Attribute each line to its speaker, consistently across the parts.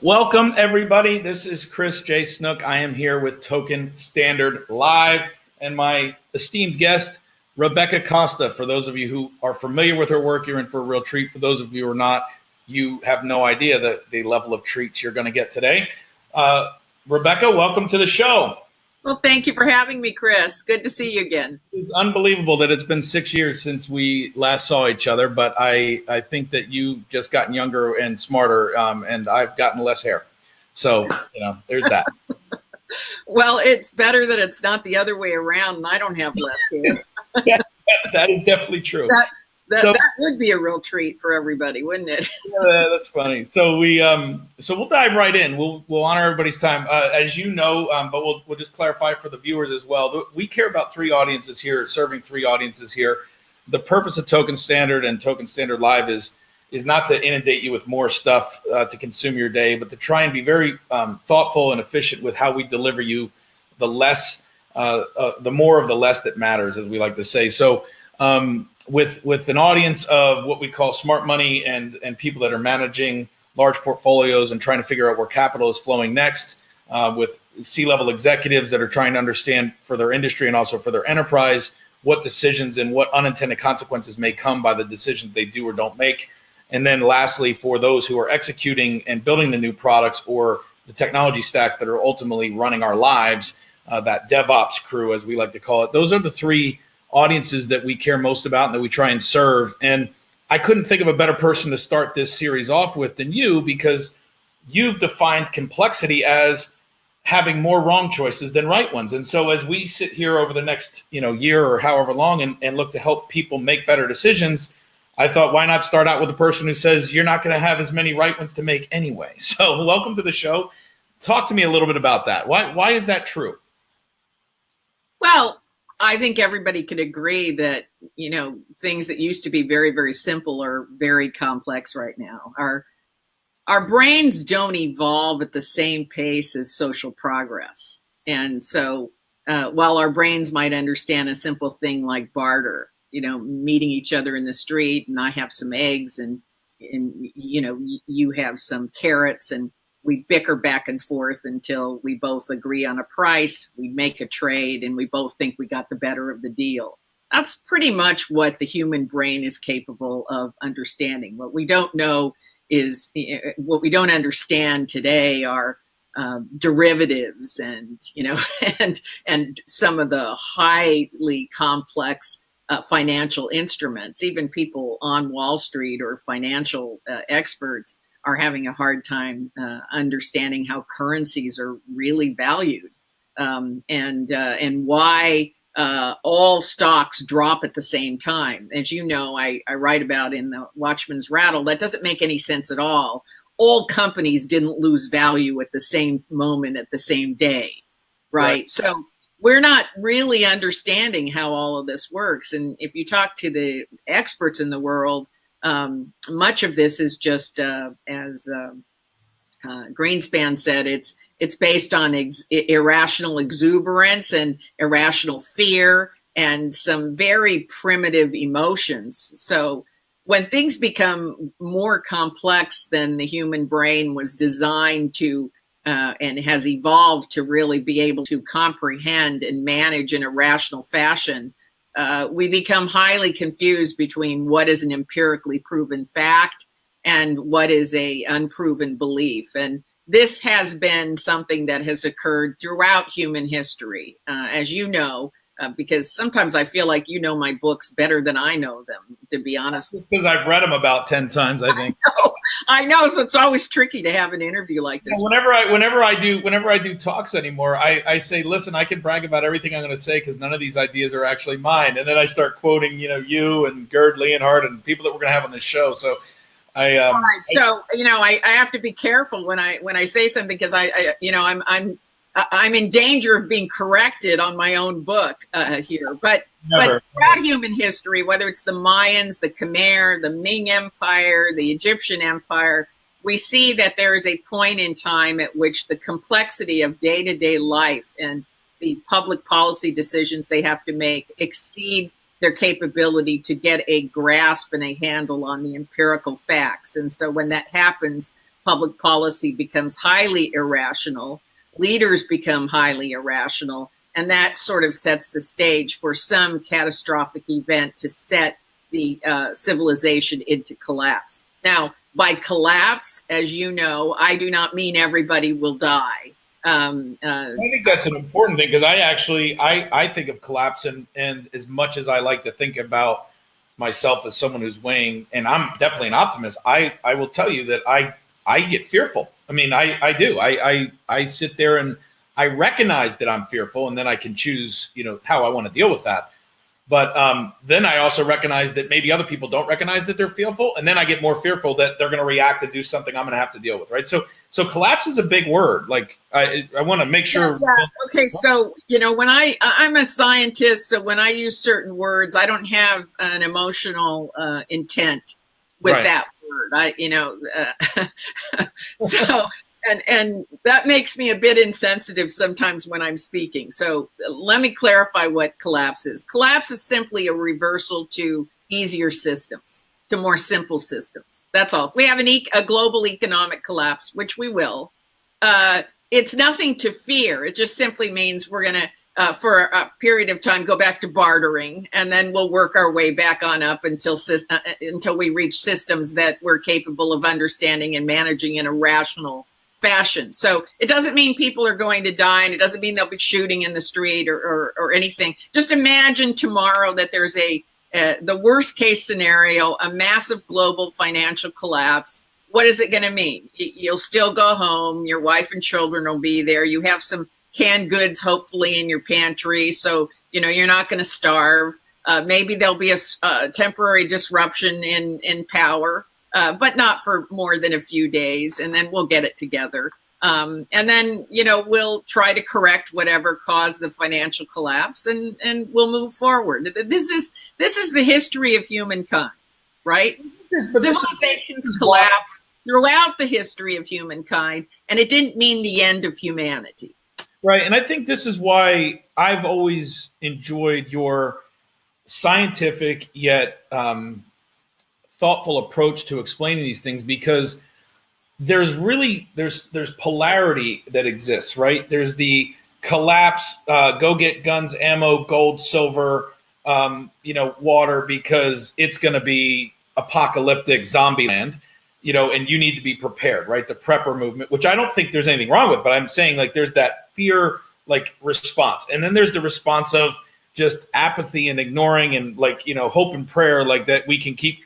Speaker 1: Welcome, everybody. This is Chris J. Snook. I am here with Token Standard Live and my esteemed guest, Rebecca Costa. For those of you who are familiar with her work, you're in for a real treat. For those of you who are not, you have no idea the level of treats you're going to get today. Rebecca, welcome to the show.
Speaker 2: Well, thank you for having me, Chris. Good to see you again.
Speaker 1: It's unbelievable that it's been 6 years since we last saw each other, but I think that you've just gotten younger and smarter, and I've gotten less hair. So, there's that.
Speaker 2: Well, it's better that it's not the other way around, and I don't have less hair.
Speaker 1: That is definitely true.
Speaker 2: That would be a real treat for everybody, wouldn't it?
Speaker 1: Yeah, that's funny. So we'll dive right in. We'll honor everybody's time, as you know, but we'll just clarify for the viewers as well. We care about three audiences here, serving three audiences here. The purpose of Token Standard and Token Standard Live is not to inundate you with more stuff to consume your day, but to try and be very thoughtful and efficient with how we deliver you the more of the less that matters, as we like to say. So. With an audience of what we call smart money and people that are managing large portfolios and trying to figure out where capital is flowing next, with C-level executives that are trying to understand for their industry and also for their enterprise what decisions and what unintended consequences may come by the decisions they do or don't make. And then lastly, for those who are executing and building the new products or the technology stacks that are ultimately running our lives, that DevOps crew, as we like to call it, those are the three audiences that we care most about and that we try and serve. And I couldn't think of a better person to start this series off with than you, because you've defined complexity as having more wrong choices than right ones. And so as we sit here over the next year or however long and look to help people make better decisions, I thought, why not start out with the person who says you're not going to have as many right ones to make anyway. So welcome to the show. Talk to me a little bit about that. Why is that true?
Speaker 2: Well, I think everybody could agree that, things that used to be very, very simple are very complex right now. Our brains don't evolve at the same pace as social progress. And so while our brains might understand a simple thing like barter, meeting each other in the street, and I have some eggs and you have some carrots, and we bicker back and forth until we both agree on a price, we make a trade, and we both think we got the better of the deal. That's pretty much what the human brain is capable of understanding. What we don't know is, what we don't understand today are derivatives and some of the highly complex financial instruments. Even people on Wall Street or financial experts are having a hard time understanding how currencies are really valued, and why all stocks drop at the same time. As you know, I write about in the Watchman's Rattle, that doesn't make any sense at all. All companies didn't lose value at the same moment, at the same day, right? So we're not really understanding how all of this works. And if you talk to the experts in the world, much of this is just, as Greenspan said, it's based on irrational exuberance and irrational fear and some very primitive emotions. So when things become more complex than the human brain was designed to, and has evolved to really be able to comprehend and manage in a rational fashion, we become highly confused between what is an empirically proven fact and what is a unproven belief. And this has been something that has occurred throughout human history, as you know, because sometimes I feel like you know my books better than I know them, to be honest.
Speaker 1: Just because I've read them about 10 times, I think.
Speaker 2: I know, so it's always tricky to have an interview like this.
Speaker 1: Whenever I do talks anymore, I say, listen, I can brag about everything I'm going to say because none of these ideas are actually mine. And then I start quoting, you and Gerd Leonhardt and people that we're going to have on this show. So
Speaker 2: all right. So, I have to be careful when I say something, because I'm in danger of being corrected on my own book here. But throughout human history, whether it's the Mayans, the Khmer, the Ming Empire, the Egyptian Empire, we see that there is a point in time at which the complexity of day-to-day life and the public policy decisions they have to make exceed their capability to get a grasp and a handle on the empirical facts. And so when that happens, public policy becomes highly irrational, leaders become highly irrational, and that sort of sets the stage for some catastrophic event to set the civilization into collapse. Now, by collapse, as you know, I do not mean everybody will die.
Speaker 1: I think that's an important thing, because I think of collapse, and as much as I like to think about myself as someone who's weighing, and I'm definitely an optimist, I will tell you that I get fearful. I mean, I do. I sit there and I recognize that I'm fearful, and then I can choose, how I want to deal with that. But then I also recognize that maybe other people don't recognize that they're fearful, and then I get more fearful that they're going to react and do something I'm going to have to deal with, right? So collapse is a big word. Like I want to make sure.
Speaker 2: Yeah. Okay, so when I'm a scientist, so when I use certain words, I don't have an emotional intent with that word. So. And that makes me a bit insensitive sometimes when I'm speaking. So let me clarify what collapse is. Collapse is simply a reversal to easier systems, to more simple systems. That's all. If we have a global economic collapse, which we will, it's nothing to fear. It just simply means we're going to, for a period of time, go back to bartering, and then we'll work our way back on up until we reach systems that we're capable of understanding and managing in a rational fashion. So it doesn't mean people are going to die, and it doesn't mean they'll be shooting in the street or anything. Just imagine tomorrow that there's the worst case scenario, a massive global financial collapse. What is it going to mean? You'll still go home. Your wife and children will be there. You have some canned goods, hopefully, in your pantry. So, you're not going to starve. Maybe there'll be a temporary disruption in power. But not for more than a few days, and then we'll get it together. And then, we'll try to correct whatever caused the financial collapse, and we'll move forward. This is the history of humankind, right? Civilizations collapse throughout the history of humankind, and it didn't mean the end of humanity.
Speaker 1: Right, and I think this is why I've always enjoyed your scientific yet thoughtful approach to explaining these things, because there's polarity that exists, right? There's the collapse, go get guns, ammo, gold, silver, water, because it's going to be apocalyptic zombie land, and you need to be prepared, right? The prepper movement, which I don't think there's anything wrong with, but I'm saying, like, there's that fear, like, response. And then there's the response of just apathy and ignoring and, like, hope and prayer, like, that we can keep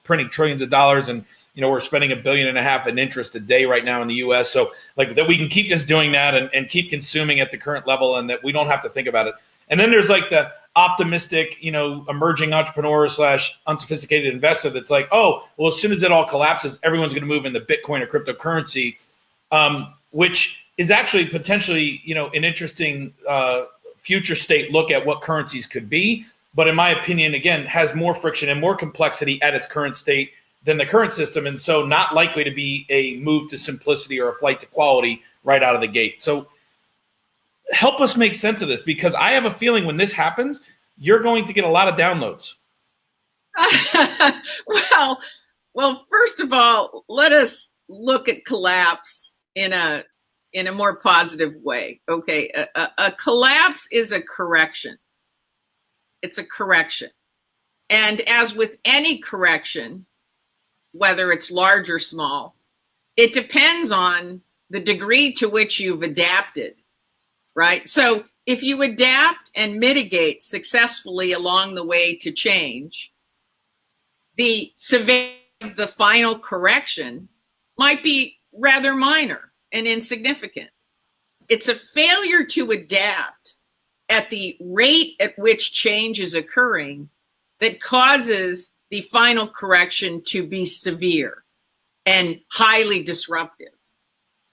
Speaker 1: printing trillions of dollars, and we're spending $1.5 billion in interest a day right now in the U.S. So, like, that we can keep just doing that and keep consuming at the current level, and that we don't have to think about it. And then there's, like, the optimistic, emerging entrepreneur / unsophisticated investor that's like, oh, well, as soon as it all collapses, everyone's going to move into Bitcoin or cryptocurrency, which is actually potentially, an interesting future state look at what currencies could be. But in my opinion, again, has more friction and more complexity at its current state than the current system. And so not likely to be a move to simplicity or a flight to quality right out of the gate. So help us make sense of this, because I have a feeling when this happens, you're going to get a lot of downloads.
Speaker 2: Well, first of all, let us look at collapse in a more positive way. Okay. A collapse is a correction. It's a correction. And as with any correction, whether it's large or small, it depends on the degree to which you've adapted, right? So if you adapt and mitigate successfully along the way to change, the severity of the final correction might be rather minor and insignificant. It's a failure to adapt at the rate at which change is occurring that causes the final correction to be severe and highly disruptive.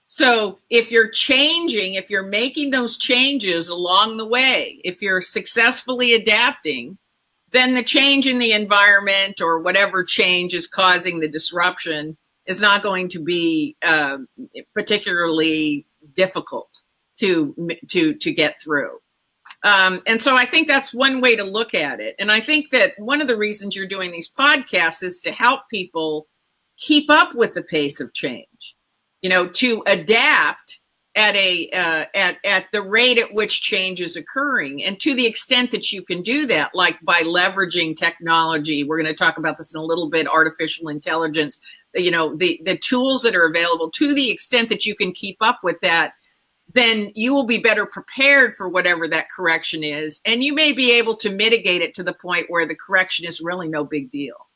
Speaker 2: So if you're changing, if you're making those changes along the way, if you're successfully adapting, then the change in the environment or whatever change is causing the disruption is not going to be particularly difficult to get through. And so I think that's one way to look at it. And I think that one of the reasons you're doing these podcasts is to help people keep up with the pace of change. to adapt at the rate at which change is occurring. And to the extent that you can do that, like by leveraging technology, we're going to talk about this in a little bit, artificial intelligence, the tools that are available, to the extent that you can keep up with that, then you will be better prepared for whatever that correction is. And you may be able to mitigate it to the point where the correction is really no big deal.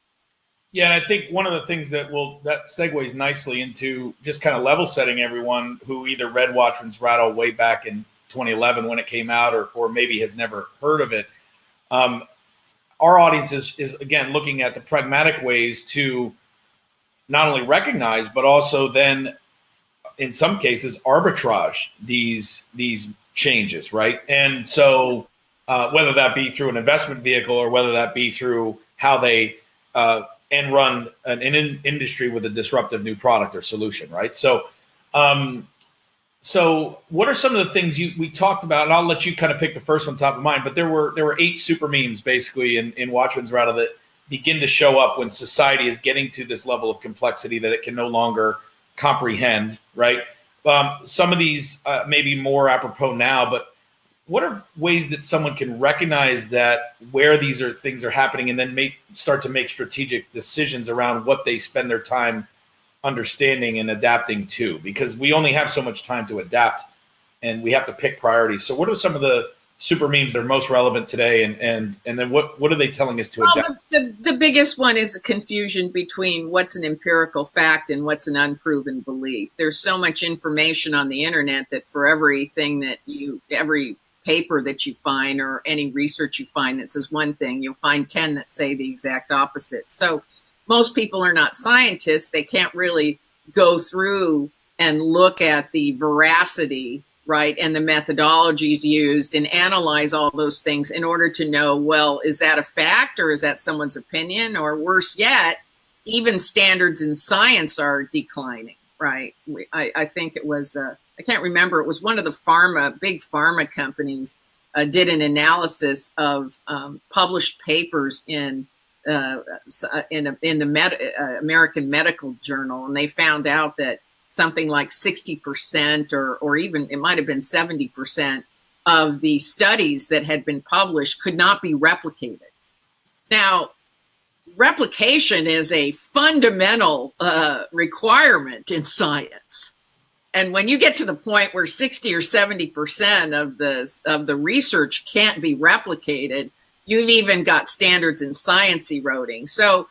Speaker 1: Yeah, and I think one of the things that segues nicely into just kind of level setting everyone who either read Watchman's Rattle way back in 2011 when it came out, or maybe has never heard of it. Our audience is again looking at the pragmatic ways to not only recognize, but also then, in some cases, arbitrage these changes, right? And so whether that be through an investment vehicle or whether that be through how they and run an industry with a disruptive new product or solution, right? So, so what are some of the things we talked about? And I'll let you kind of pick the first one top of mind. But there were 8 super memes basically in Watchman's Rattle that begin to show up when society is getting to this level of complexity that it can no longer comprehend, right? Some of these may be more apropos now, but what are ways that someone can recognize that where things are happening and then start to make strategic decisions around what they spend their time understanding and adapting to? Because we only have so much time to adapt and we have to pick priorities. So what are some of the super memes that are most relevant today, and then what are they telling us to adapt?
Speaker 2: The biggest one is a confusion between what's an empirical fact and what's an unproven belief. There's so much information on the internet that for every paper that you find or any research you find that says one thing, you'll find 10 that say the exact opposite. So most people are not scientists. They can't really go through and look at the veracity, right, and the methodologies used and analyze all those things in order to know, well, is that a fact or is that someone's opinion? Or worse yet, even standards in science are declining, right? I think it was, I can't remember, it was one of the big pharma companies did an analysis of published papers in the American Medical Journal, and they found out that something like 60% or even it might have been 70% of the studies that had been published could not be replicated. Now, replication is a fundamental requirement in science. And when you get to the point where 60 or 70% of the research can't be replicated, you've even got standards in science eroding. So,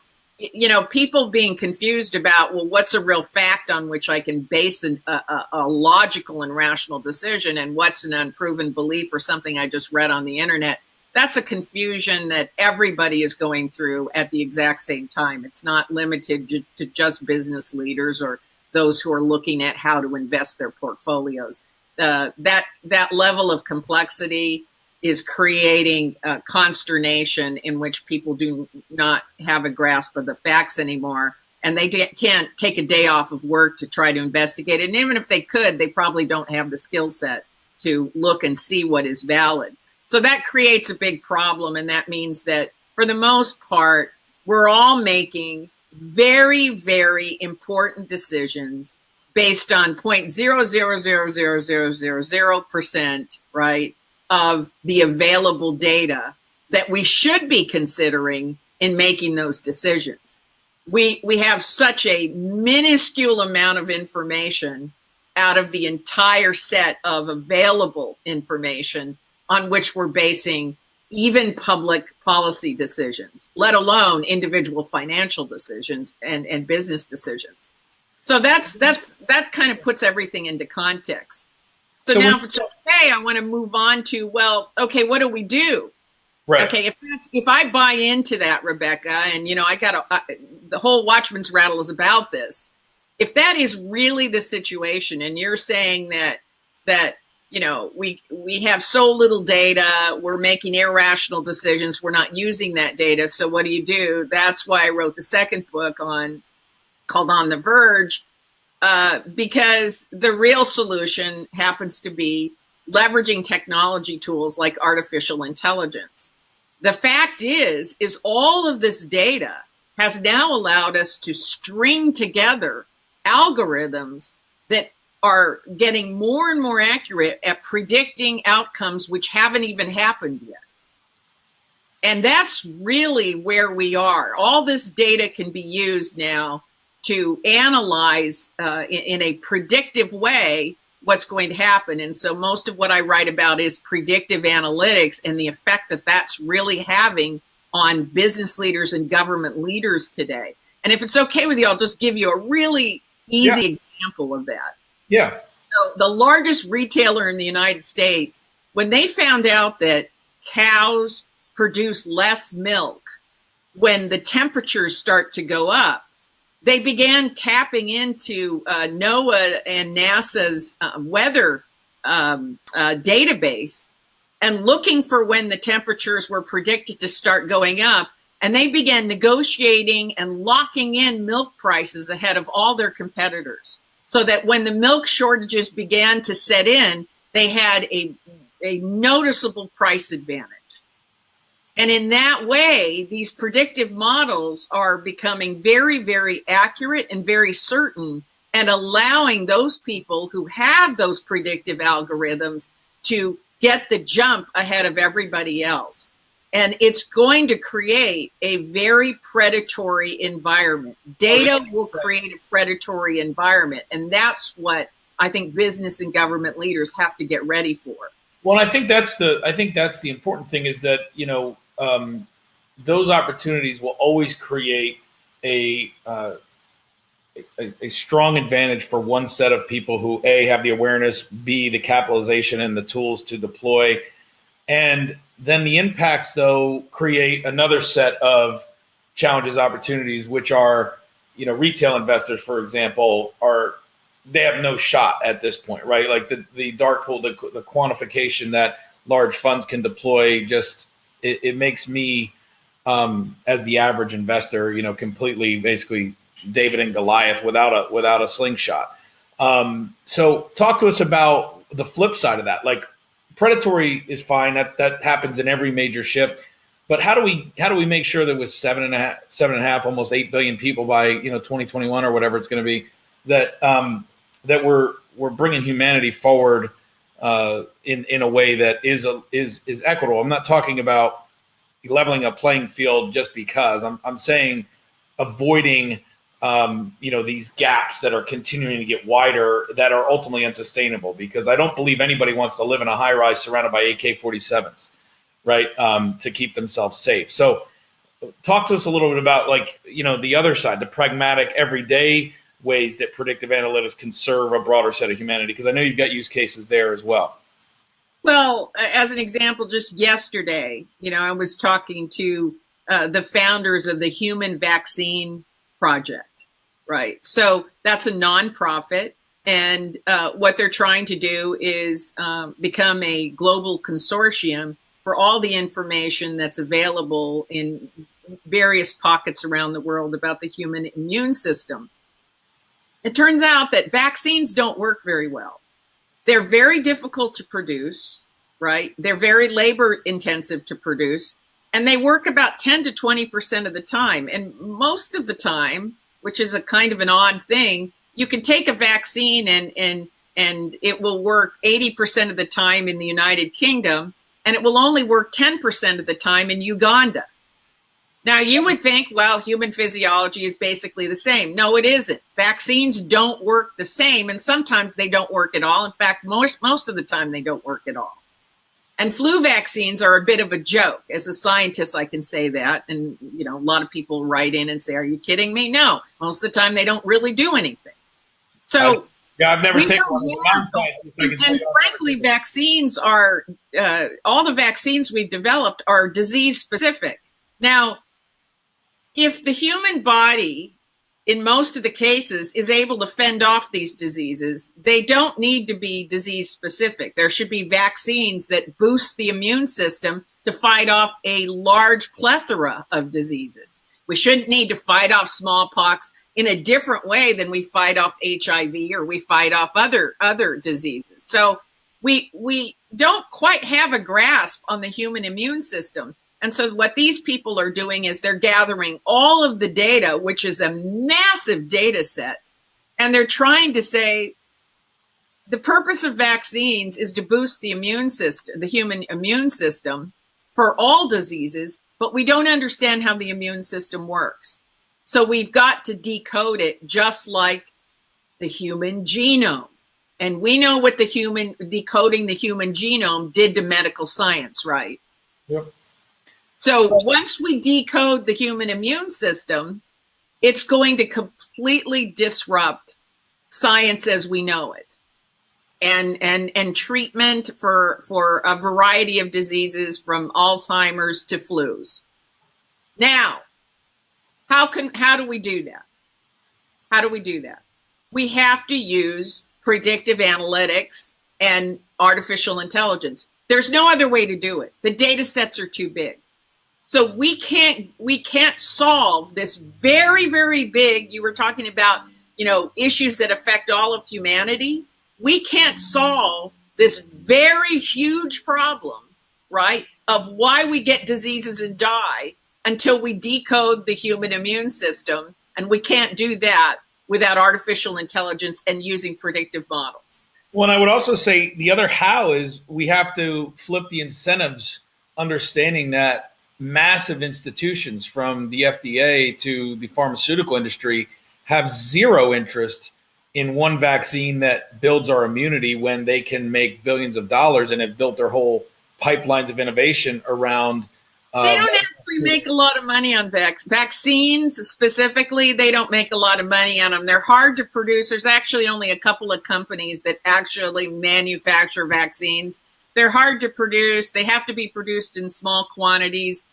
Speaker 2: people being confused about, well, what's a real fact on which I can base a logical and rational decision, and what's an unproven belief or something I just read on the internet, that's a confusion that everybody is going through at the exact same time. It's not limited to just business leaders or those who are looking at how to invest their portfolios. That level of complexity is creating consternation in which people do not have a grasp of the facts anymore, and they can't take a day off of work to try to investigate it. And even if they could, they probably don't have the skill set to look and see what is valid. So that creates a big problem, and that means that for the most part, we're all making very, very important decisions based on 0.0000000%, right, of the available data that we should be considering in making those decisions. We have such a minuscule amount of information out of the entire set of available information on which we're basing even public policy decisions, let alone individual financial decisions and business decisions. So that kind of puts everything into context. So now for today, I want to move on to, well, okay, what do we do? Right. Okay, if I buy into that, Rebecca, and I got the whole Watchman's Rattle is about this. If that is really the situation, and you're saying that we have so little data, we're making irrational decisions, we're not using that data. So what do? That's why I wrote the second book called On the Verge. Because the real solution happens to be leveraging technology tools like artificial intelligence. The fact is all of this data has now allowed us to string together algorithms that are getting more and more accurate at predicting outcomes which haven't even happened yet. And that's really where we are. All this data can be used now to analyze in a predictive way what's going to happen. And so most of what I write about is predictive analytics and the effect that that's really having on business leaders and government leaders today. And if it's okay with you, I'll just give you a really easy example of that.
Speaker 1: Yeah.
Speaker 2: So the largest retailer in the United States, when they found out that cows produce less milk when the temperatures start to go up, they began tapping into NOAA and NASA's weather database and looking for when the temperatures were predicted to start going up. And they began negotiating and locking in milk prices ahead of all their competitors, so that when the milk shortages began to set in, they had a noticeable price advantage. And in that way, these predictive models are becoming very, very accurate and very certain, and allowing those people who have those predictive algorithms to get the jump ahead of everybody else. And it's going to create a very predatory environment. Data will create a predatory environment. And that's what I think business and government leaders have to get ready for.
Speaker 1: Well, I think that's the important thing, is that, those opportunities will always create a strong advantage for one set of people who, A, have the awareness, B, the capitalization and the tools to deploy. And then the impacts, though, create another set of challenges, opportunities, which are, retail investors, for example, they have no shot at this point, right? Like the dark pool, the quantification that large funds can deploy, just it makes me, as the average investor, completely basically David and Goliath without a slingshot. So talk to us about the flip side of that. Like, predatory is fine. That happens in every major shift. But how do we make sure that with 7.5, almost 8 billion people by 2021 or whatever it's going to be, that that we're bringing humanity forward in a way that is equitable. I'm not talking about leveling a playing field just because. I'm saying avoiding these gaps that are continuing to get wider, that are ultimately unsustainable, because I don't believe anybody wants to live in a high rise surrounded by AK-47s, right? To keep themselves safe. So talk to us a little bit about, the other side, the pragmatic, everyday ways that predictive analytics can serve a broader set of humanity, because I know you've got use cases there as well.
Speaker 2: Well, as an example, just yesterday, I was talking to the founders of the Human Vaccine Project, right? So that's a nonprofit, and what they're trying to do is become a global consortium for all the information that's available in various pockets around the world about the human immune system. It turns out that vaccines don't work very well. They're very difficult to produce, right? They're very labor intensive to produce, and they work about 10 to 20% of the time. And most of the time, which is a kind of an odd thing, you can take a vaccine and it will work 80% of the time in the United Kingdom, and it will only work 10% of the time in Uganda. Now, you would think, well, human physiology is basically the same. No, it isn't. Vaccines don't work the same, and sometimes they don't work at all. In fact, most of the time they don't work at all. And flu vaccines are a bit of a joke. As a scientist, I can say that. And, a lot of people write in and say, are you kidding me? No, most of the time they don't really do anything. So
Speaker 1: I've never taken one.
Speaker 2: And frankly, vaccines are, all the vaccines we've developed are disease specific. Now, if the human body, in most of the cases, is able to fend off these diseases, they don't need to be disease specific. There should be vaccines that boost the immune system to fight off a large plethora of diseases. We shouldn't need to fight off smallpox in a different way than we fight off HIV or we fight off other diseases. So we don't quite have a grasp on the human immune system. And so what these people are doing is they're gathering all of the data, which is a massive data set, and they're trying to say, the purpose of vaccines is to boost the immune system, the human immune system for all diseases, but we don't understand how the immune system works. So we've got to decode it just like the human genome. And we know what decoding the human genome did to medical science, right?
Speaker 1: Yep.
Speaker 2: So once we decode the human immune system, it's going to completely disrupt science as we know it. And treatment for a variety of diseases from Alzheimer's to flus. Now, how do we do that? How do we do that? We have to use predictive analytics and artificial intelligence. There's no other way to do it. The data sets are too big. So we can't solve this very, very big, you were talking about, issues that affect all of humanity. We can't solve this very huge problem, right, of why we get diseases and die until we decode the human immune system. And we can't do that without artificial intelligence and using predictive models.
Speaker 1: Well, and I would also say the other how is we have to flip the incentives, understanding that massive institutions from the FDA to the pharmaceutical industry have zero interest in one vaccine that builds our immunity when they can make billions of dollars and have built their whole pipelines of innovation around.
Speaker 2: They don't actually make a lot of money on vaccines specifically. They don't make a lot of money on them. They're hard to produce. There's actually only a couple of companies that actually manufacture vaccines. They're hard to produce. They have to be produced in small quantities.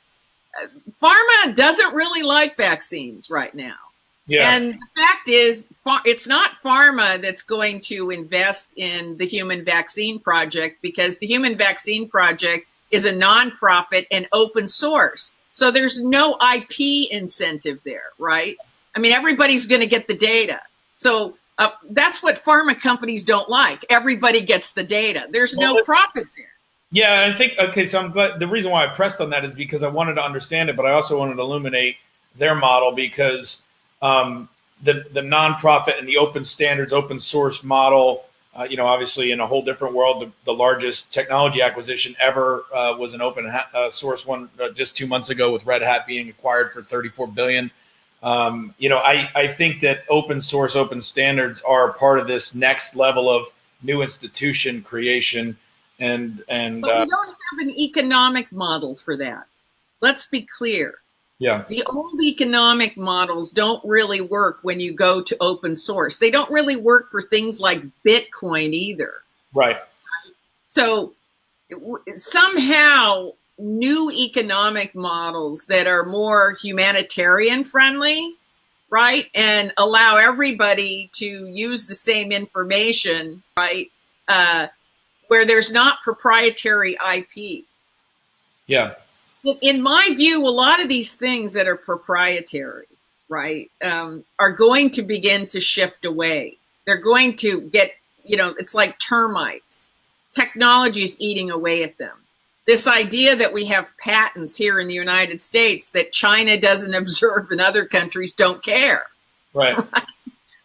Speaker 2: Pharma doesn't really like vaccines right now. Yeah. And the fact is, it's not pharma that's going to invest in the Human Vaccine Project, because the Human Vaccine Project is a nonprofit and open source. So there's no IP incentive there, right? I mean, everybody's going to get the data. So that's what pharma companies don't like. Everybody gets the data. There's no profit there.
Speaker 1: Yeah, I think, okay, so I'm glad, the reason why I pressed on that is because I wanted to understand it, but I also wanted to illuminate their model, because the nonprofit and the open standards, open source model, obviously in a whole different world, the largest technology acquisition ever was an open source one just 2 months ago, with Red Hat being acquired for $34 billion. I think that open source, open standards are part of this next level of new institution creation. But we don't have an economic model for that. Let's be clear. Yeah. The old economic models don't really work when you go to open source. They don't really work for things like Bitcoin either. Right. So somehow new economic models that are more humanitarian friendly, right, and allow everybody to use the same information, right, where there's not proprietary IP. Yeah. In my view, a lot of these things that are proprietary, right, are going to begin to shift away. They're going to get, it's like termites. Technology is eating away at them. This idea that we have patents here in the United States that China doesn't observe and other countries don't care. Right.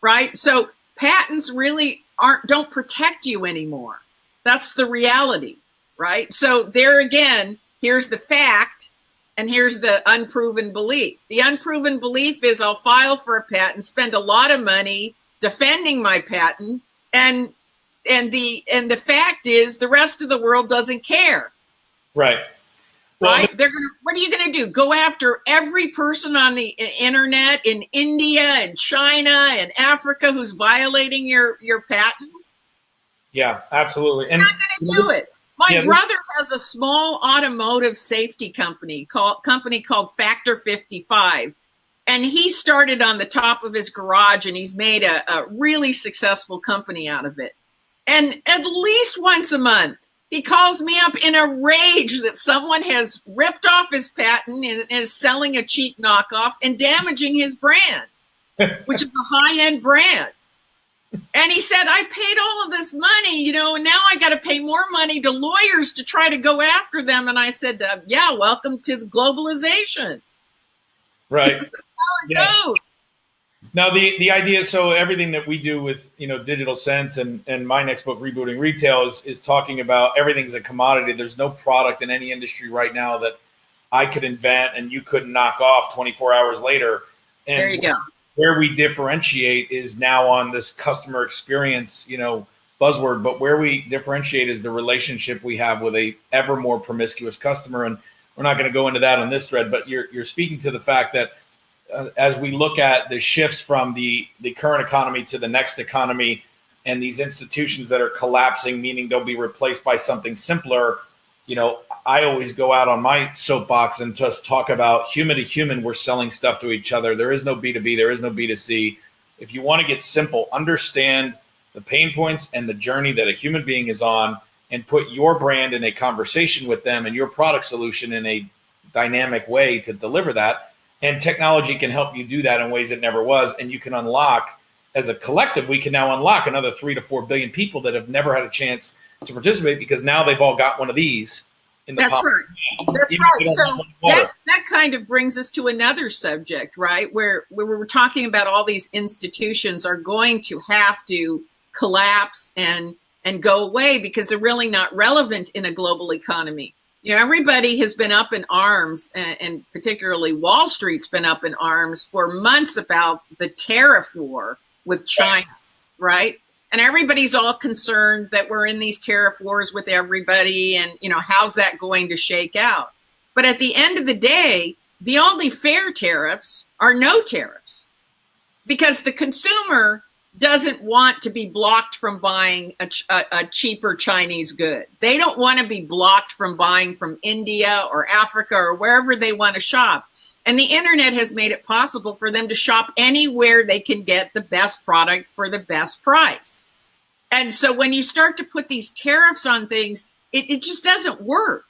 Speaker 1: Right. So patents really don't protect you anymore. That's the reality, right? So there again, here's the fact, and here's the unproven belief. The unproven belief is I'll file for a patent, spend a lot of money defending my patent, and the fact is the rest of the world doesn't care. Right. Well, right? What are you gonna do? Go after every person on the internet in India and China and Africa who's violating your patent? Yeah, absolutely. And I'm not going to do it. My brother has a small automotive safety company called Factor 55. And he started on the top of his garage, and he's made a really successful company out of it. And at least once a month, he calls me up in a rage that someone has ripped off his patent and is selling a cheap knockoff and damaging his brand, which is a high-end brand. And he said, I paid all of this money, and now I got to pay more money to lawyers to try to go after them. And I said, yeah, welcome to the globalization. Right. That's how it goes. Now the idea, so everything that we do with Digital Sense and my next book, Rebooting Retail, is talking about everything's a commodity. There's no product in any industry right now that I could invent and you couldn't knock off 24 hours later. And
Speaker 2: there you go.
Speaker 1: Where we differentiate is now on this customer experience, buzzword, but where we differentiate is the relationship we have with a ever more promiscuous customer. And we're not going to go into that on this thread, but you're speaking to the fact that as we look at the shifts from the current economy to the next economy and these institutions that are collapsing, meaning they'll be replaced by something simpler, I always go out on my soapbox and just talk about human to human. We're selling stuff to each other. There is no B2B. There is no B2C. If you want to get simple, understand the pain points and the journey that a human being is on and put your brand in a conversation with them and your product solution in a dynamic way to deliver that. And technology can help you do that in ways it never was. And you can unlock, as a collective, we can now unlock another 3 to 4 billion people that have never had a chance to participate because now they've all got one of these in the
Speaker 2: That's right. That's right. So that kind of brings us to another subject, right? Where we're talking about all these institutions are going to have to collapse and go away because they're really not relevant in a global economy. Everybody has been up in arms, and particularly Wall Street's been up in arms for months about the tariff war with China, right? And everybody's all concerned that we're in these tariff wars with everybody and, how's that going to shake out? But at the end of the day, the only fair tariffs are no tariffs because the consumer doesn't want to be blocked from buying a cheaper Chinese good. They don't want to be blocked from buying from India or Africa or wherever they want to shop. And the internet has made it possible for them to shop anywhere they can get the best product for the best price. And so when you start to put these tariffs on things, it just doesn't work.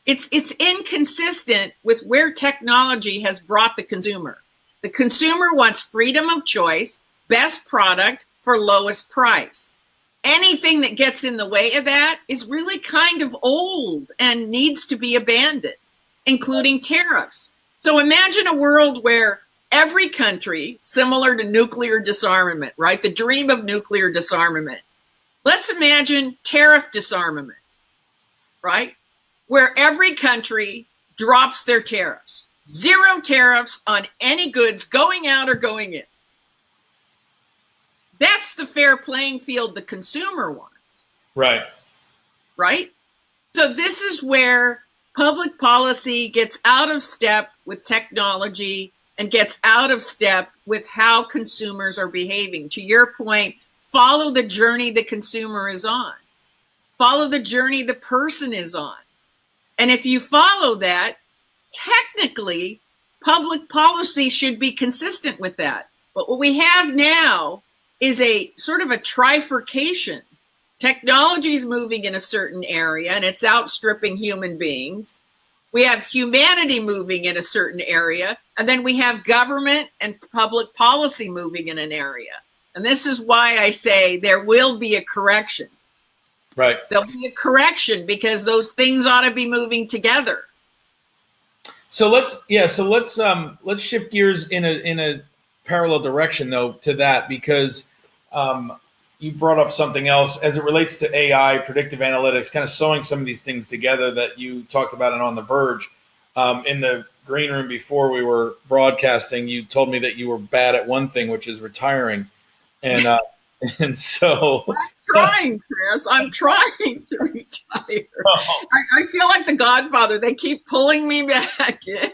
Speaker 2: It's inconsistent with where technology has brought the consumer. The consumer wants freedom of choice, best product for lowest price. Anything that gets in the way of that is really kind of old and needs to be abandoned, including tariffs. So imagine a world where every country, similar to nuclear disarmament, right? The dream of nuclear disarmament. Let's imagine tariff disarmament, right? Where every country drops their tariffs. 0 tariffs on any goods going out or going in. That's the fair playing field the consumer wants.
Speaker 1: Right.
Speaker 2: Right? So this is where public policy gets out of step with technology and gets out of step with how consumers are behaving. To your point, follow the journey the consumer is on. Follow the journey the person is on. And if you follow that, technically, public policy should be consistent with that. But what we have now is a sort of a trifurcation. Technology is moving in a certain area and it's outstripping human beings. We have humanity moving in a certain area, and then we have government and public policy moving in an area. And this is why I say there will be a correction.
Speaker 1: Right.
Speaker 2: There'll be a correction because those things ought to be moving together.
Speaker 1: So let's shift gears in a parallel direction though to that, because you brought up something else as it relates to AI, predictive analytics, kind of sewing some of these things together that you talked about it on The Verge. In the green room before we were broadcasting, you told me that you were bad at one thing, which is retiring. And so
Speaker 2: I'm trying, Chris. I'm trying to retire. I feel like the Godfather. They keep pulling me back in.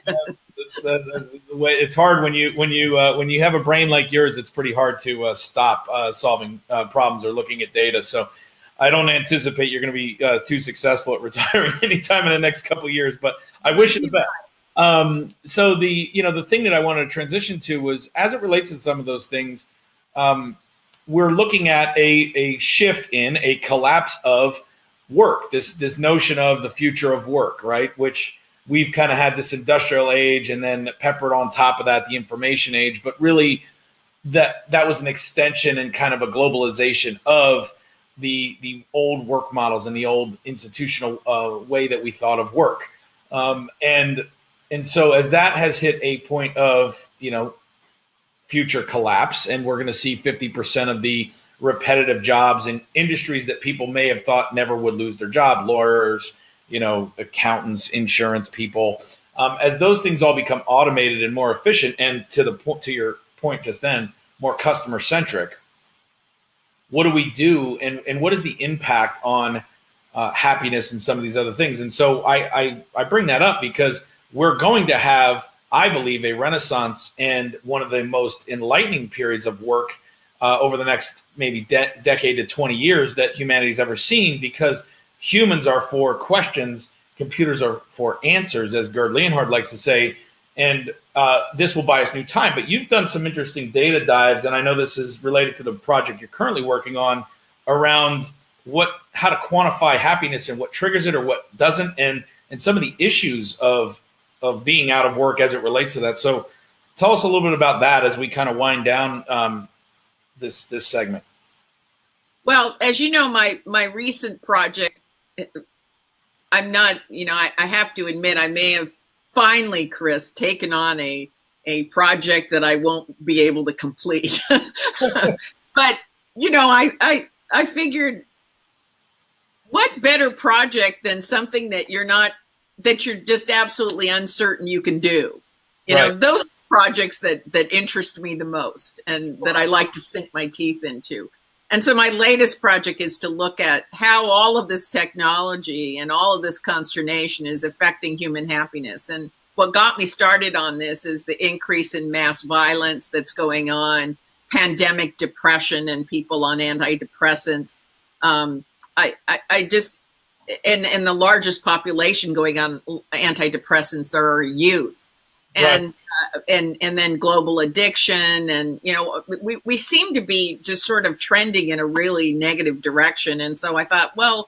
Speaker 1: It's hard when you have a brain like yours. It's pretty hard to stop solving problems or looking at data. So I don't anticipate you're going to be too successful at retiring anytime in the next couple of years. But I wish you the best. So the thing that I wanted to transition to was, as it relates to some of those things, we're looking at a shift in a collapse of work. This notion of the future of work, right? Which we've kind of had this industrial age, and then peppered on top of that the information age. But really, that was an extension and kind of a globalization of the old work models and the old institutional way that we thought of work. And so as that has hit a point of future collapse, and we're going to see 50% of the repetitive jobs in industries that people may have thought never would lose their job, lawyers, accountants, insurance people, as those things all become automated and more efficient, and to your point just then, more customer centric. What do we do, and what is the impact on happiness and some of these other things? And so I bring that up because we're going to have, I believe, a renaissance and one of the most enlightening periods of work over the next maybe decade to 20 years that humanity's ever seen, because humans are for questions, computers are for answers, as Gerd Leonhard likes to say, and this will buy us new time. But you've done some interesting data dives, and I know this is related to the project you're currently working on around how to quantify happiness and what triggers it or what doesn't, and some of the issues of being out of work as it relates to that. So tell us a little bit about that as we kind of wind down this segment.
Speaker 2: Well, as you know, my recent project, I'm not, I have to admit, I may have finally, Chris, taken on a project that I won't be able to complete. But, I figured, what better project than something that you're just absolutely uncertain you can do? Those projects that interest me the most and that I like to sink my teeth into. And so my latest project is to look at how all of this technology and all of this consternation is affecting human happiness. And what got me started on this is the increase in mass violence that's going on, pandemic depression and people on antidepressants. I just, and the largest population going on antidepressants are youth. And and then global addiction, and we seem to be just sort of trending in a really negative direction. And so I thought, well,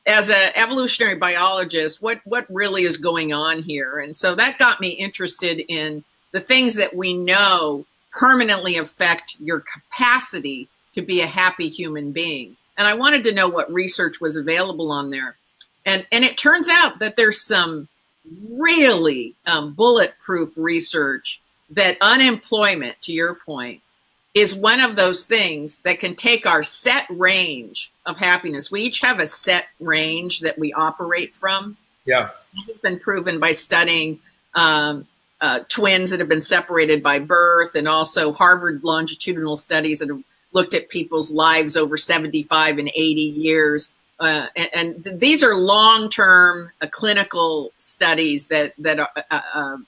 Speaker 2: as an evolutionary biologist, what really is going on here? And so that got me interested in the things that we know permanently affect your capacity to be a happy human being. And I wanted to know what research was available on there. And it turns out that there's some really bulletproof research that unemployment, to your point, is one of those things that can take our set range of happiness. We each have a set range that we operate from.
Speaker 1: Yeah.
Speaker 2: This has been proven by studying twins that have been separated by birth, and also Harvard longitudinal studies that have looked at people's lives over 75 and 80 years. And these are long-term clinical studies that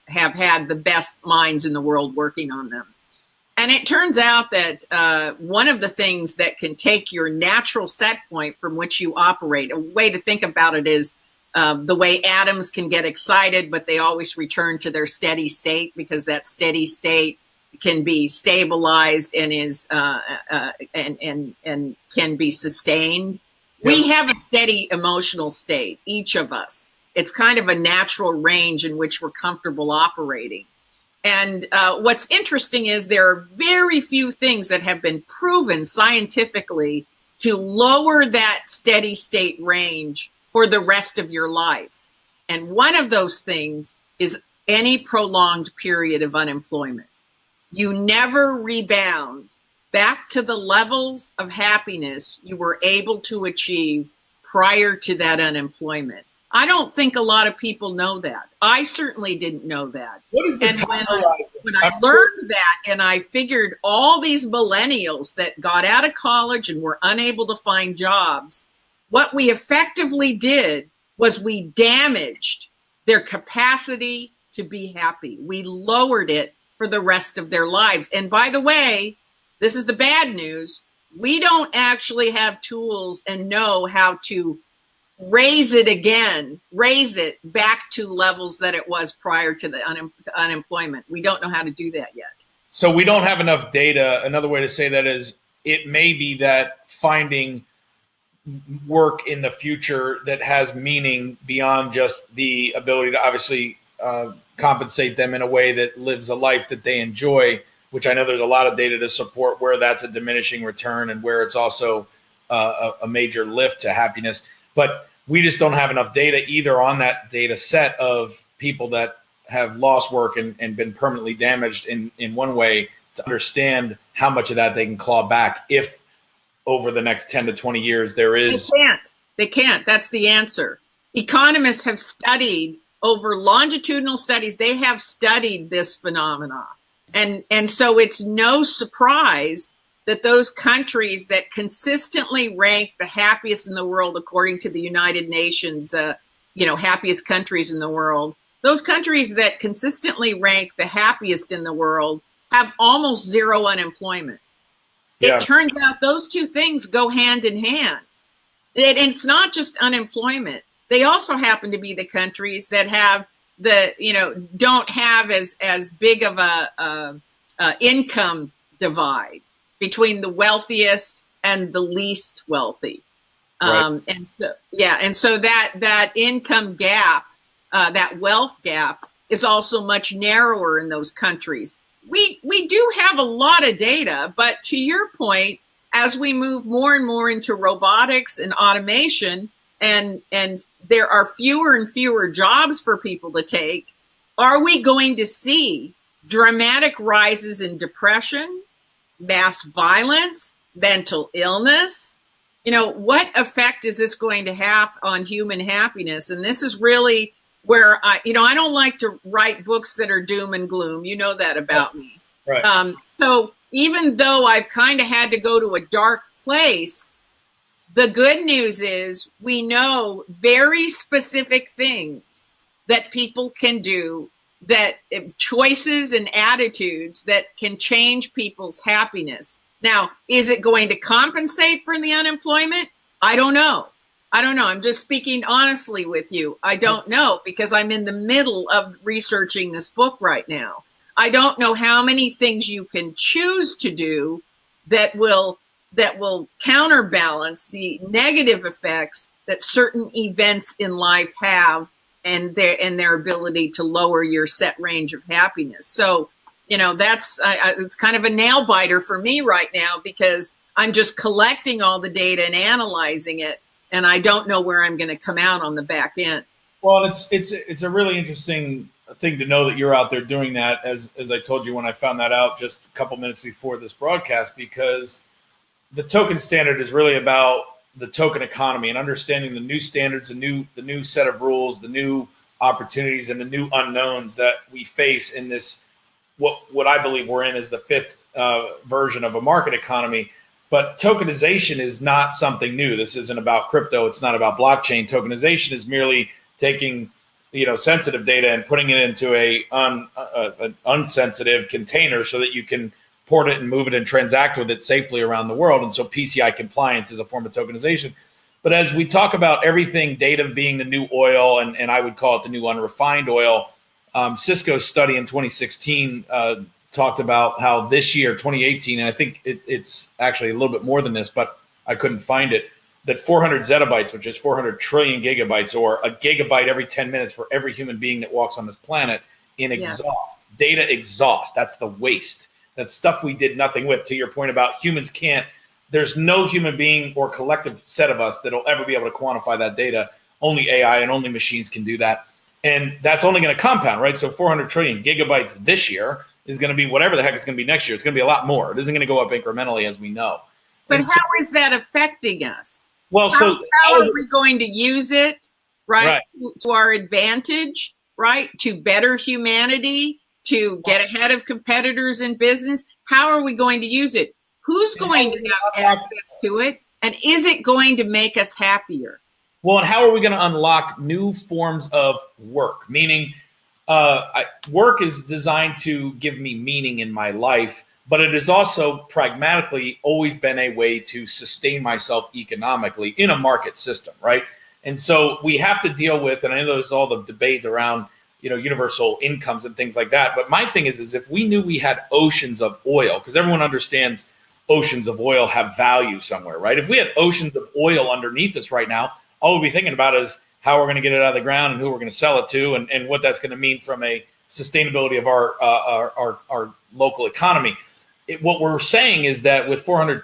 Speaker 2: have had the best minds in the world working on them. And it turns out that one of the things that can take your natural set point from which you operate, a way to think about it is the way atoms can get excited, but they always return to their steady state, because that steady state can be stabilized and is and can be sustained. We have a steady emotional state, each of us. It's kind of a natural range in which we're comfortable operating. And what's interesting is there are very few things that have been proven scientifically to lower that steady state range for the rest of your life. And one of those things is any prolonged period of unemployment. You never rebound back to the levels of happiness you were able to achieve prior to that unemployment. I don't think a lot of people know that. I certainly didn't know that.
Speaker 1: What is the time horizon?
Speaker 2: When I learned that, and I figured all these millennials that got out of college and were unable to find jobs, what we effectively did was we damaged their capacity to be happy. We lowered it for the rest of their lives. And by the way, this is the bad news. We don't actually have tools and know how to raise it again, raise it back to levels that it was prior to the unemployment. We don't know how to do that yet.
Speaker 1: So we don't have enough data. Another way to say that is, it may be that finding work in the future that has meaning beyond just the ability to obviously compensate them in a way that lives a life that they enjoy, which I know there's a lot of data to support where that's a diminishing return and where it's also a major lift to happiness. But we just don't have enough data either on that data set of people that have lost work and been permanently damaged in one way to understand how much of that they can claw back if over the next 10 to 20 years there is.
Speaker 2: They can't. That's the answer. Economists have studied over longitudinal studies. They have studied this phenomena. And so it's no surprise that those countries that consistently rank the happiest in the world, according to the United Nations, happiest countries in the world, those countries that consistently rank the happiest in the world have almost zero unemployment.
Speaker 1: Yeah.
Speaker 2: It turns out those two things go hand in hand. And it's not just unemployment. They also happen to be the countries that have don't have as big of a income divide between the wealthiest and the least wealthy.
Speaker 1: Right.
Speaker 2: And so that income gap, that wealth gap, is also much narrower in those countries. We do have a lot of data, but to your point, as we move more and more into robotics and automation, and there are fewer and fewer jobs for people to take, are we going to see dramatic rises in depression, mass violence, mental illness? What effect is this going to have on human happiness? And this is really where I don't like to write books that are doom and gloom. You know that about me.
Speaker 1: Right.
Speaker 2: So even though I've kind of had to go to a dark place, the good news is we know very specific things that people can do, that choices and attitudes that can change people's happiness. Now, is it going to compensate for the unemployment? I don't know. I'm just speaking honestly with you. I don't know, because I'm in the middle of researching this book right now. I don't know how many things you can choose to do that will counterbalance the negative effects that certain events in life have, and their ability to lower your set range of happiness. So, it's kind of a nail biter for me right now, because I'm just collecting all the data and analyzing it, and I don't know where I'm going to come out on the back end.
Speaker 1: Well, it's a really interesting thing to know that you're out there doing that, as I told you when I found that out just a couple minutes before this broadcast, because the token standard is really about the token economy and understanding the new standards, the new set of rules, the new opportunities, and the new unknowns that we face in this. What I believe we're in is the fifth version of a market economy. But tokenization is not something new. This isn't about crypto. It's not about blockchain. Tokenization is merely taking sensitive data and putting it into an unsensitive container so that you can port it and move it and transact with it safely around the world. And so PCI compliance is a form of tokenization. But as we talk about everything, data being the new oil, and I would call it the new unrefined oil, Cisco's study in 2016 talked about how this year, 2018, and I think it's actually a little bit more than this, but I couldn't find it, that 400 zettabytes, which is 400 trillion gigabytes, or a gigabyte every 10 minutes for every human being that walks on this planet in exhaust. Data exhaust, that's the waste. That's stuff we did nothing with. To your point about humans can't, there's no human being or collective set of us that'll ever be able to quantify that data. Only AI and only machines can do that. And that's only going to compound, right? So 400 trillion gigabytes this year is going to be whatever the heck it's going to be next year. It's going to be a lot more. It isn't going to go up incrementally, as we know.
Speaker 2: But how is that affecting us?
Speaker 1: Well,
Speaker 2: how are we going to use it, right? To our advantage, right? To better humanity, to get ahead of competitors in business? How are we going to use it? Who's going to have access to it? And is it going to make us happier?
Speaker 1: Well, and how are we going to unlock new forms of work? Meaning, work is designed to give me meaning in my life, but it has also pragmatically always been a way to sustain myself economically in a market system, right? And so we have to deal with, and I know there's all the debate around, universal incomes and things like that. But my thing is if we knew we had oceans of oil, because everyone understands oceans of oil have value somewhere, right? If we had oceans of oil underneath us right now, all we'll be thinking about is how we're going to get it out of the ground and who we're going to sell it to, and what that's going to mean from a sustainability of our local economy. What we're saying is that with 400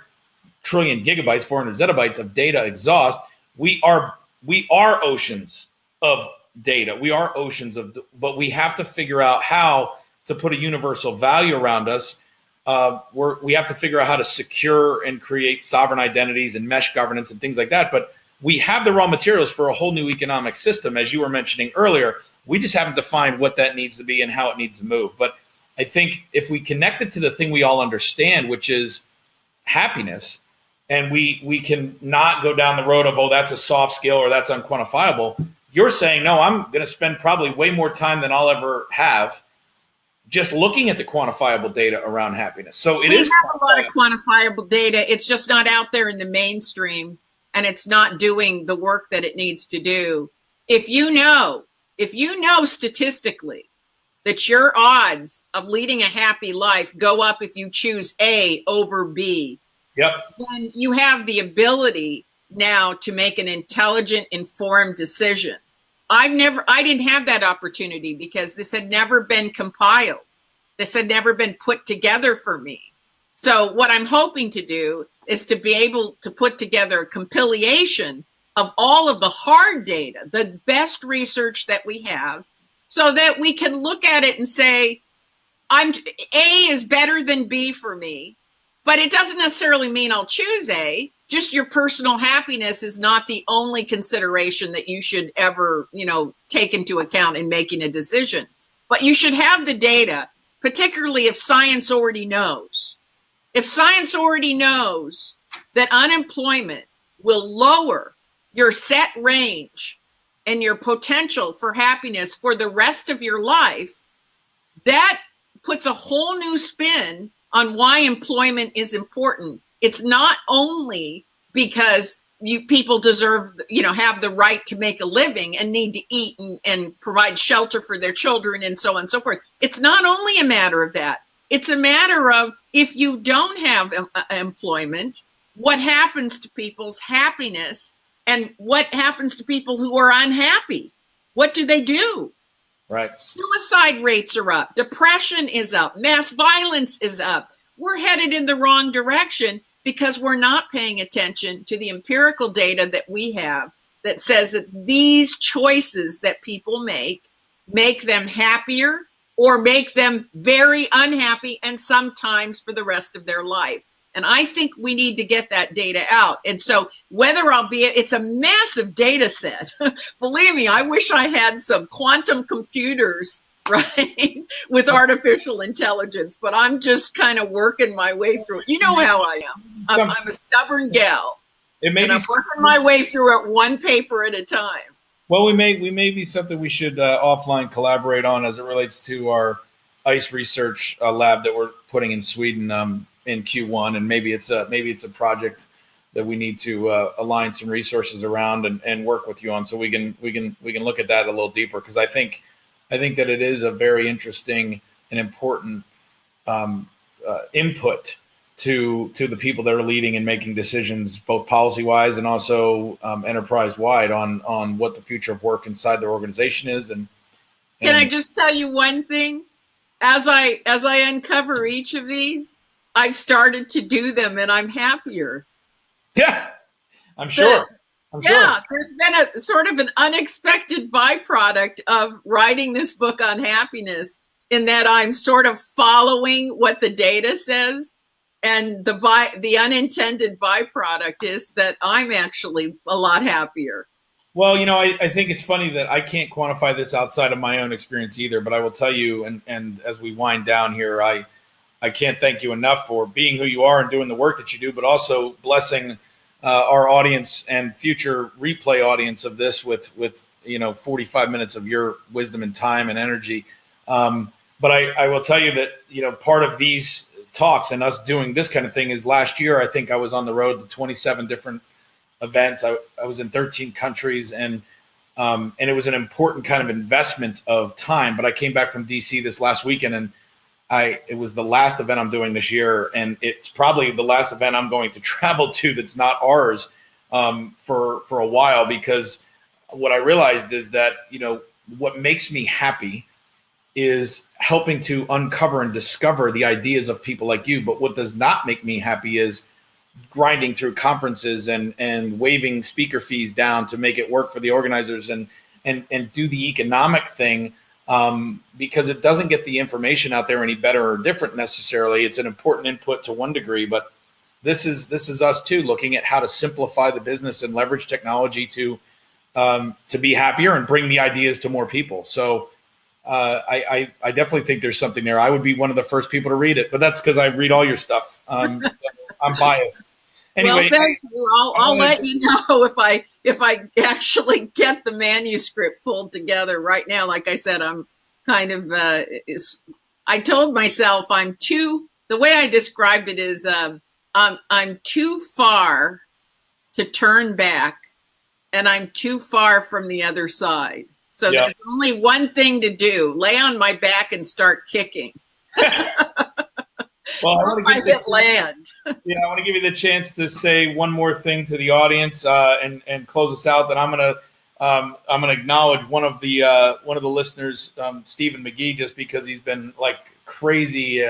Speaker 1: trillion gigabytes, 400 zettabytes of data exhaust, we are oceans of data. We are oceans of, but we have to figure out how to put a universal value around us we have to figure out how to secure and create sovereign identities and mesh governance and things like that. But we have the raw materials for a whole new economic system, as you were mentioning earlier. We just haven't defined what that needs to be and how it needs to move. But I think if we connect it to the thing we all understand, which is happiness, and we can not go down the road of, oh, that's a soft skill or that's unquantifiable. You're saying, no, I'm going to spend probably way more time than I'll ever have just looking at the quantifiable data around happiness. So we have
Speaker 2: a lot of quantifiable data. It's just not out there in the mainstream, and it's not doing the work that it needs to do. If you know statistically that your odds of leading a happy life go up if you choose A over B,
Speaker 1: yep,
Speaker 2: then you have the ability now to make an intelligent, informed decision. I didn't have that opportunity because this had never been compiled. This had never been put together for me. So what I'm hoping to do is to be able to put together a compilation of all of the hard data, the best research that we have, so that we can look at it and say, A is better than B for me, but it doesn't necessarily mean I'll choose A. Just your personal happiness is not the only consideration that you should ever, take into account in making a decision. But you should have the data, particularly if science already knows. If science already knows that unemployment will lower your set range and your potential for happiness for the rest of your life, that puts a whole new spin on why employment is important. It's not only because people deserve, have the right to make a living and need to eat and provide shelter for their children and so on and so forth. It's not only a matter of that. It's a matter of, if you don't have employment, what happens to people's happiness and what happens to people who are unhappy? What do they do?
Speaker 1: Right.
Speaker 2: Suicide rates are up. Depression is up. Mass violence is up. We're headed in the wrong direction because we're not paying attention to the empirical data that we have that says that these choices that people make them happier or make them very unhappy, and sometimes for the rest of their life. And I think we need to get that data out. And so it's a massive data set. Believe me, I wish I had some quantum computers, right, with artificial intelligence, but I'm just kind of working my way through it. You know how I am. I'm a stubborn gal. I'm working my way through it one paper at a time.
Speaker 1: Well, we may be something we should offline collaborate on as it relates to our ICE research lab that we're putting in Sweden in Q1, and maybe it's a project that we need to align some resources around and work with you on, so we can look at that a little deeper, because I think that it is a very interesting and important input to the people that are leading and making decisions, both policy wise and also enterprise wide, on what the future of work inside their organization is. And
Speaker 2: can I just tell you one thing? As I uncover each of these, I've started to do them and I'm happier.
Speaker 1: Yeah, I'm sure.
Speaker 2: Yeah, there's been a sort of an unexpected byproduct of writing this book on happiness, in that I'm sort of following what the data says. And the unintended byproduct is that I'm actually a lot happier.
Speaker 1: Well, I think it's funny that I can't quantify this outside of my own experience either, but I will tell you, and as we wind down here, I can't thank you enough for being who you are and doing the work that you do, but also blessing our audience and future replay audience of this with 45 minutes of your wisdom and time and energy. But I will tell you that, part of these talks and us doing this kind of thing is, last year, I think I was on the road to 27 different events. I was in 13 countries, and it was an important kind of investment of time. But I came back from DC this last weekend, and it was the last event I'm doing this year, and it's probably the last event I'm going to travel to that's not ours for a while, because what I realized is that, what makes me happy is helping to uncover and discover the ideas of people like you. But what does not make me happy is grinding through conferences and waving speaker fees down to make it work for the organizers and do the economic thing because it doesn't get the information out there any better or different necessarily. It's an important input to one degree, but this is us too, looking at how to simplify the business and leverage technology to be happier and bring the ideas to more people. So I definitely think there's something there. I would be one of the first people to read it, but that's because I read all your stuff. I'm biased. Anyway,
Speaker 2: well, thank you. I'll let you know if I actually get the manuscript pulled together. Right now, like I said, I'm kind of I told myself the way I described it is I'm too far to turn back, and I'm too far from the other side. So there's only one thing to do: lay on my back and start kicking.
Speaker 1: Well, I want to
Speaker 2: hit land.
Speaker 1: Yeah, I want to give you the chance to say one more thing to the audience and close us out. Then I'm gonna acknowledge one of the listeners, Stephen McGee, just because he's been like crazy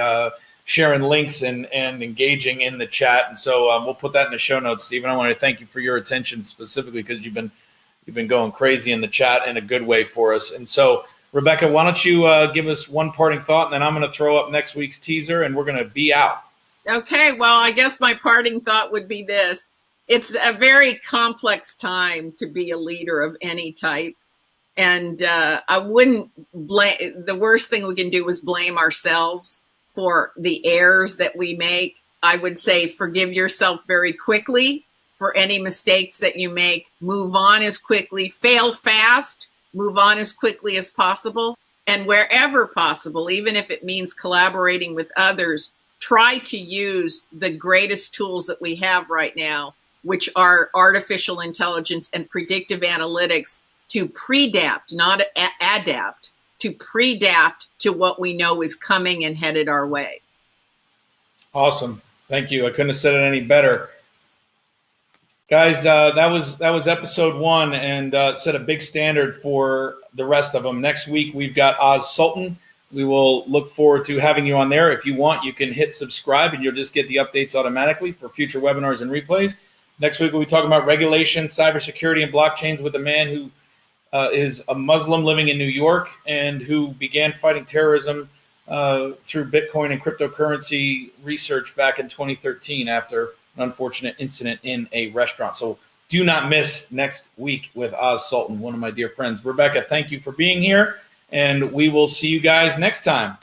Speaker 1: sharing links and engaging in the chat. And so we'll put that in the show notes, Stephen. I want to thank you for your attention specifically because you've been going crazy in the chat in a good way for us. And so, Rebecca, why don't you give us one parting thought, and then I'm going to throw up next week's teaser, and we're going to be out.
Speaker 2: Okay, well, I guess my parting thought would be this. It's a very complex time to be a leader of any type. And I wouldn't blame, the worst thing we can do is blame ourselves for the errors that we make. I would say forgive yourself very quickly for any mistakes that you make. Move on as quickly, fail fast, move on as quickly as possible. And wherever possible, even if it means collaborating with others, try to use the greatest tools that we have right now, which are artificial intelligence and predictive analytics, to predapt, not adapt, to predapt to what we know is coming and headed our way.
Speaker 1: Awesome. Thank you. I couldn't have said it any better. Guys, that was episode 1, and set a big standard for the rest of them. Next week, we've got Oz Sultan. We will look forward to having you on there. If you want, you can hit subscribe, and you'll just get the updates automatically for future webinars and replays. Next week, we'll be talking about regulation, cybersecurity, and blockchains with a man who is a Muslim living in New York and who began fighting terrorism through Bitcoin and cryptocurrency research back in 2013 after an unfortunate incident in a restaurant. So do not miss next week with Oz Sultan, one of my dear friends. Rebecca, thank you for being here, and we will see you guys next time.